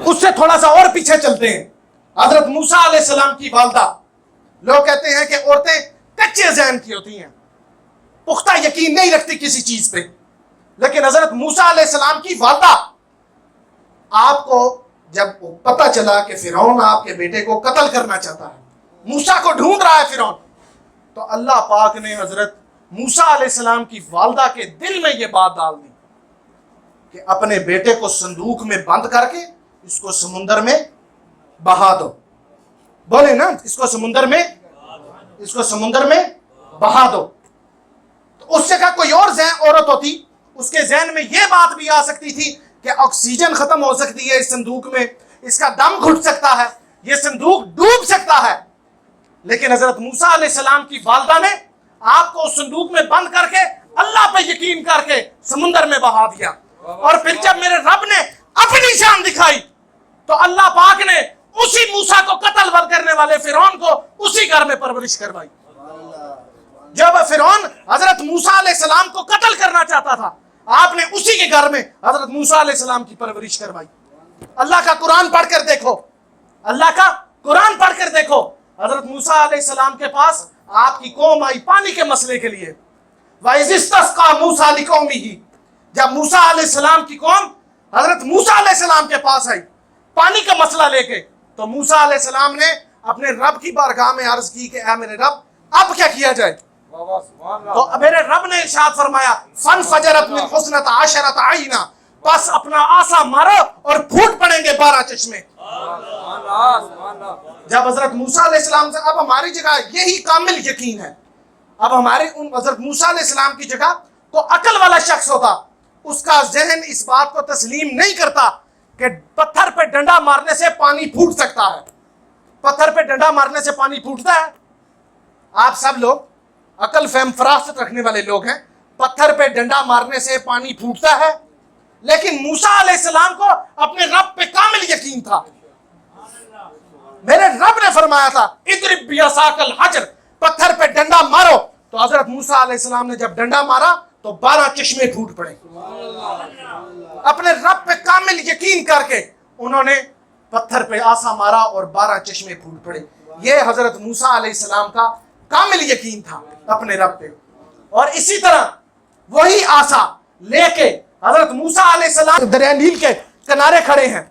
اس سے تھوڑا سا اور پیچھے چلتے ہیں. حضرت موسیٰ علیہ السلام کی والدہ, لوگ کہتے ہیں کہ عورتیں کچے ذہن کی ہوتی ہیں, پختہ یقین نہیں رکھتی کسی چیز پہ, لیکن حضرت موسیٰ علیہ السلام کی والدہ, آپ کو جب پتہ چلا کہ فرعون آپ کے بیٹے کو قتل کرنا چاہتا ہے, موسیٰ کو ڈھونڈ رہا ہے فرعون, تو اللہ پاک نے حضرت موسیٰ علیہ السلام کی والدہ کے دل میں یہ بات ڈال دی کہ اپنے بیٹے کو صندوق میں بند کر کے اس کو سمندر میں بہا دو. بولے نا, اس کو سمندر میں بہا دو. تو اس سے کا کوئی اور عورت ہوتی, اس کے ذہن میں یہ بات بھی آ سکتی تھی کہ آکسیجن ختم ہو سکتی ہے اس صندوق میں, اس کا دم گھٹ سکتا ہے, یہ صندوق ڈوب سکتا ہے. لیکن حضرت موسیٰ علیہ السلام کی والدہ نے آپ کو اس صندوق میں بند کر کے اللہ پہ یقین کر کے سمندر میں بہا دیا. اور پھر جب میرے رب نے اپنی شان دکھائی تو اللہ پاک نے اسی موسیٰ کو قتل کرنے والے فرعون کو اسی گھر میں پرورش کروائی. جب فرعون حضرت موسیٰ علیہ السلام کو قتل کرنا چاہتا تھا, آپ نے اسی کے گھر میں حضرت موسیٰ علیہ السلام کی پرورش کروائی. اللہ کا قرآن پڑھ کر دیکھو, اللہ کا قرآن پڑھ کر دیکھو. حضرت موسیٰ علیہ السلام کے پاس آپ کی قوم آئی پانی کے مسئلے کے لیے. وَإِذِ اسْتَسْقَىٰ مُوسَىٰ لِقَوْمِهِ, جب موسیٰ علیہ السلام کی قوم حضرت موسیٰ علیہ السلام کے پاس آئی پانی کا مسئلہ لے کے, تو موسیٰ علیہ السلام نے اپنے رب کی بارگاہ میں عرض کی کہ اے میرے رب, اب کیا کیا جائے؟ تو میرے رب نے ارشاد فرمایا فَانْفَجَرَتْ مِنْ حُسْنَةَ عَشَرَةَ عَيْنًا, بس اپنا آسا مارو اور پھوٹ پڑیں گے 12 چشمے. جب حضرت موسیٰ علیہ السلام سے, اب ہماری جگہ یہی کامل یقین ہے, اب ہمارے حضرت موسیٰ علیہ السلام کی جگہ کو عقل والا شخص ہوتا, اس کا ذہن اس بات کو تسلیم نہیں کرتا کہ پتھر پہ ڈنڈا مارنے سے پانی پھوٹ سکتا ہے. پتھر پہ ڈنڈا مارنے سے پانی پھوٹتا ہے؟ آپ سب لوگ عقل فہم فراست رکھنے والے لوگ ہیں, پتھر پہ ڈنڈا مارنے سے پانی پھوٹتا ہے؟ لیکن موسیٰ علیہ السلام کو اپنے رب پہ کامل یقین تھا. میرے رب نے فرمایا تھا اضرب بعصاک الحجر, پتھر پہ ڈنڈا مارو. تو حضرت موسیٰ علیہ السلام نے جب ڈنڈا مارا تو 12 چشمے پھوٹ پڑے. اپنے رب پہ کامل یقین کر کے انہوں نے پتھر پہ آسا مارا اور 12 چشمے پھوٹ پڑے. یہ حضرت موسیٰ علیہ السلام کا کامل یقین تھا اپنے رب پہ. اور اسی طرح وہی آسا لے کے حضرت موسیٰ علیہ السلام دریا نیل کے کنارے کھڑے ہیں,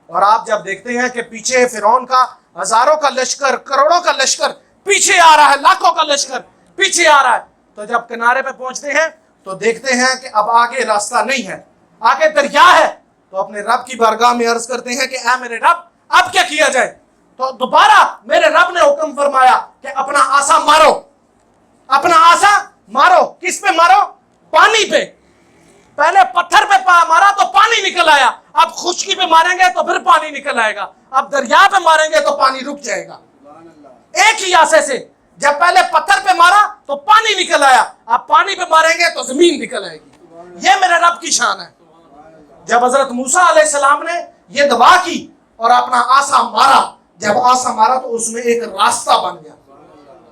اور آپ جب دیکھتے ہیں کہ پیچھے فرعون کا ہزاروں کا لشکر, کروڑوں کا لشکر پیچھے آ رہا ہے, لاکھوں کا لشکر پیچھے آ رہا ہے, تو جب کنارے پہ پہنچتے ہیں تو دیکھتے ہیں کہ اب آگے راستہ نہیں ہے, آگے دریا ہے. تو اپنے رب کی بارگاہ میں عرض کرتے ہیں کہ اے میرے رب, اب کیا کیا جائے؟ تو دوبارہ میرے رب نے حکم فرمایا کہ اپنا آسا مارو, اپنا آسا مارو. کس پہ مارو؟ پانی پہ. پہلے پتھر پہ مارا تو پانی نکل آیا, اب خشکی پہ ماریں گے تو پھر پانی نکل آئے گا, اب دریا پہ ماریں گے تو پانی رک جائے گا. ایک ہی آسے سے جب پہلے پتھر پہ مارا تو پانی نکل آیا, اب پانی پہ ماریں گے تو زمین نکل آئے گی. یہ میرے رب کی شان ہے. جب حضرت موسیٰ علیہ السلام نے یہ دعا کی اور اپنا آسا مارا, جب آسا مارا تو اس میں ایک راستہ بن گیا.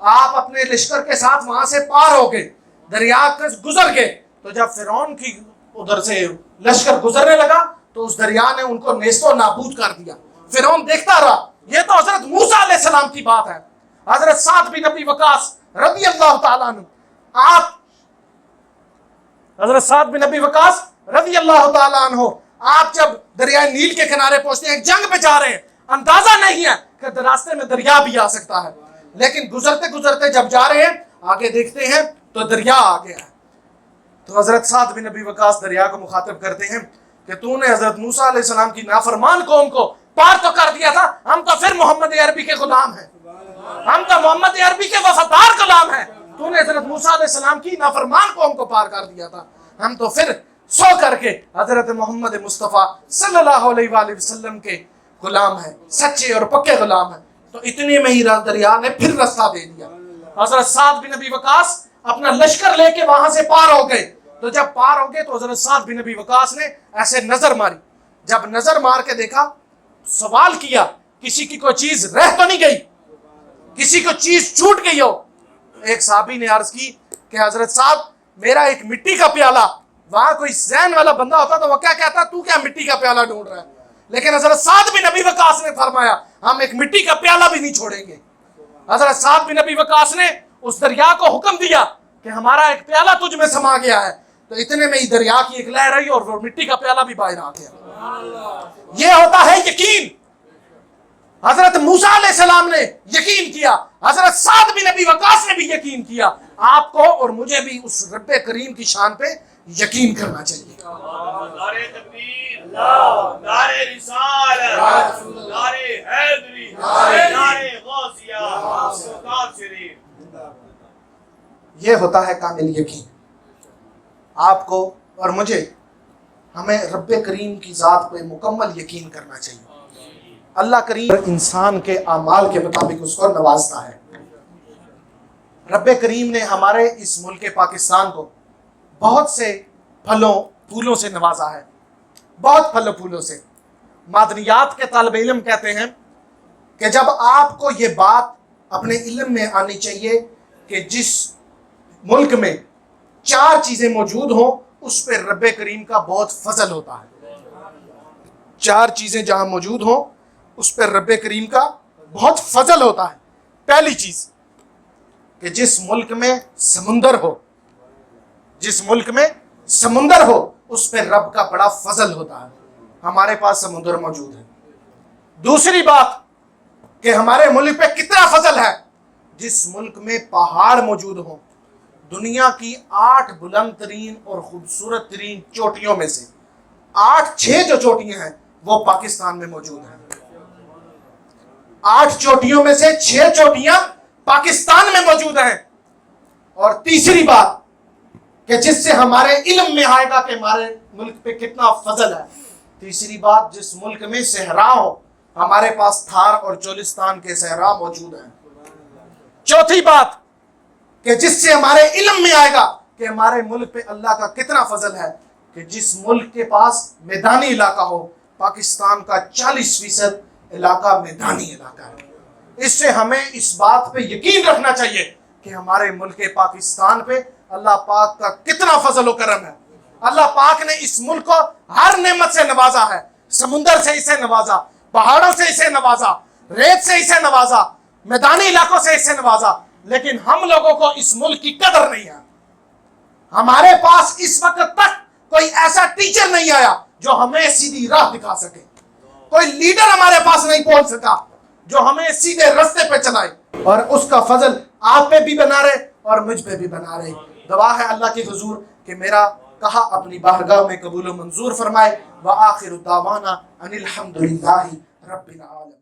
آپ اپنے لشکر کے ساتھ وہاں سے پار ہو گئے, دریا گزر گئے. تو جب فرعون کی ادھر سے لشکر گزرنے لگا تو اس دریا نے ان کو نیست و نابود کر دیا. فرعون دیکھتا رہا. یہ تو حضرت موسیٰ علیہ السلام کی بات ہے. حضرت سعد بن ابی وقاص رضی اللہ تعالیٰ عنہ, آپ حضرت سعد بن ابی وقاص رضی اللہ تعالیٰ عنہ, آپ جب دریائے نیل کے کنارے پہنچتے ہیں, جنگ پہ جا رہے ہیں, اندازہ نہیں ہے کہ راستے میں دریا بھی آ سکتا ہے, لیکن گزرتے گزرتے جب جا رہے ہیں آگے دیکھتے ہیں تو دریا آ گیا ہے. تو حضرت سعد بن ابی وقاص دریا کو مخاطب کرتے ہیں کہ تو نے حضرت موسیٰ علیہ السلام کی نافرمان قوم کو پار تو کر دیا تھا, ہم تو پھر محمد عربی کے غلام ہیں, ہم تو محمد عربی کے وفادار غلام ہیں. تو نے حضرت موسیٰ علیہ السلام کی نافرمان قوم کو پار کر دیا تھا, ہم تو پھر سو کر کے حضرت محمد مصطفیٰ صلی اللہ علیہ وآلہ وسلم کے غلام ہیں, سچے اور پکے غلام ہیں. تو اتنے میں ہی دریا نے پھر راستہ دے دیا. حضرت سعد بن ابی وقاص اپنا لشکر لے کے وہاں سے پار ہو گئے. تو جب پار ہو گئے تو حضرت سعد بن ابی وقاص نے ایسے نظر ماری. جب نظر مار کے دیکھا, سوال کیا کسی کی کوئی چیز رہ تو نہیں گئی, کسی کو چیز چھوٹ گئی ہو. ایک صحابی نے عرض کی کہ حضرت صاحب میرا ایک مٹی کا پیالہ, وہاں کوئی ذہن والا بندہ ہوتا تو وہ کیا کہتا, تو کیا مٹی کا پیالہ ڈھونڈ رہا ہے, لیکن حضرت سعد بن ابی وقاص نے فرمایا ہم ایک مٹی کا پیالہ بھی نہیں چھوڑیں گے۔ حضرت سعد بن ابی وقاص نے اس دریا کو حکم دیا کہ ہمارا ایک پیالہ تجھ میں سما گیا ہے، تو اتنے میں ہی دریا کی ایک لہر آئی اور وہ مٹی کا پیالہ بھی باہر آ گیا۔ یہ ہوتا ہے یقین۔ حضرت موسیٰ علیہ السلام نے یقین کیا، حضرت سعد بن ابی وقاص نے بھی یقین کیا۔ آپ کو اور مجھے بھی اس رب کریم کی شان پہ یقین کرنا چاہیے۔ نعرہ تکبیر، نعرہ رسالت، نعرہ حیدری، نعرہ غوثیہ، سلطان شریف۔ یہ ہوتا ہے کامل یقین۔ آپ کو اور مجھے ہمیں رب کریم کی ذات پہ مکمل یقین کرنا چاہیے۔ اللہ کریم انسان کے اعمال کے مطابق اس کو نوازتا ہے۔ رب کریم نے ہمارے اس ملک پاکستان کو بہت سے پھلوں پھولوں سے نوازا ہے، بہت پھلوں پھولوں سے۔ معدنیات کے طالب علم کہتے ہیں کہ جب آپ کو یہ بات اپنے علم میں آنی چاہیے کہ جس ملک میں 4 چیزیں موجود ہوں اس پہ رب کریم کا بہت فضل ہوتا ہے۔ 4 چیزیں جہاں موجود ہوں اس پہ رب کریم کا بہت فضل ہوتا ہے۔ پہلی چیز کہ جس ملک میں سمندر ہو، جس ملک میں سمندر ہو اس پہ رب کا بڑا فضل ہوتا ہے۔ ہمارے پاس سمندر موجود ہے۔ دوسری بات کہ ہمارے ملک پہ کتنا فضل ہے، جس ملک میں پہاڑ موجود ہوں۔ دنیا کی 8 بلند ترین اور خوبصورت ترین چوٹیوں میں سے 6 جو چوٹیاں ہیں وہ پاکستان میں موجود ہیں۔ 8 چوٹیوں میں سے 6 چوٹیاں پاکستان میں موجود ہیں۔ اور تیسری بات کہ جس سے ہمارے علم میں آئے گا کہ ہمارے ملک پہ کتنا فضل ہے، تیسری بات جس ملک میں صحرا ہو، ہمارے پاس تھار اور چولستان کے صحرا موجود ہیں۔ چوتھی بات کہ جس سے ہمارے علم میں آئے گا کہ ہمارے ملک پہ اللہ کا کتنا فضل ہے، کہ جس ملک کے پاس میدانی علاقہ ہو، پاکستان کا 40% علاقہ میدانی علاقہ ہے۔ اس سے ہمیں اس بات پہ یقین رکھنا چاہیے کہ ہمارے ملک پاکستان پہ اللہ پاک کا کتنا فضل و کرم ہے۔ اللہ پاک نے اس ملک کو ہر نعمت سے نوازا ہے۔ سمندر سے اسے نوازا، پہاڑوں سے اسے نوازا، ریت سے اسے نوازا، میدانی علاقوں سے اسے نوازا، لیکن ہم لوگوں کو اس ملک کی قدر نہیں ہے۔ ہمارے پاس اس وقت تک کوئی ایسا ٹیچر نہیں آیا جو ہمیں سیدھی راہ دکھا سکے، کوئی لیڈر ہمارے پاس نہیں پہنچ سکا جو ہمیں سیدھے رستے پہ چلائے، اور اس کا فضل آپ پہ بھی بنا رہے اور مجھ پہ بھی بنا رہے۔ دعا ہے اللہ کی حضور کہ میرا کہا اپنی بارگاہ میں قبول و منظور فرمائے۔ وآخر دعوانا ان الحمدللہ رب العالمین۔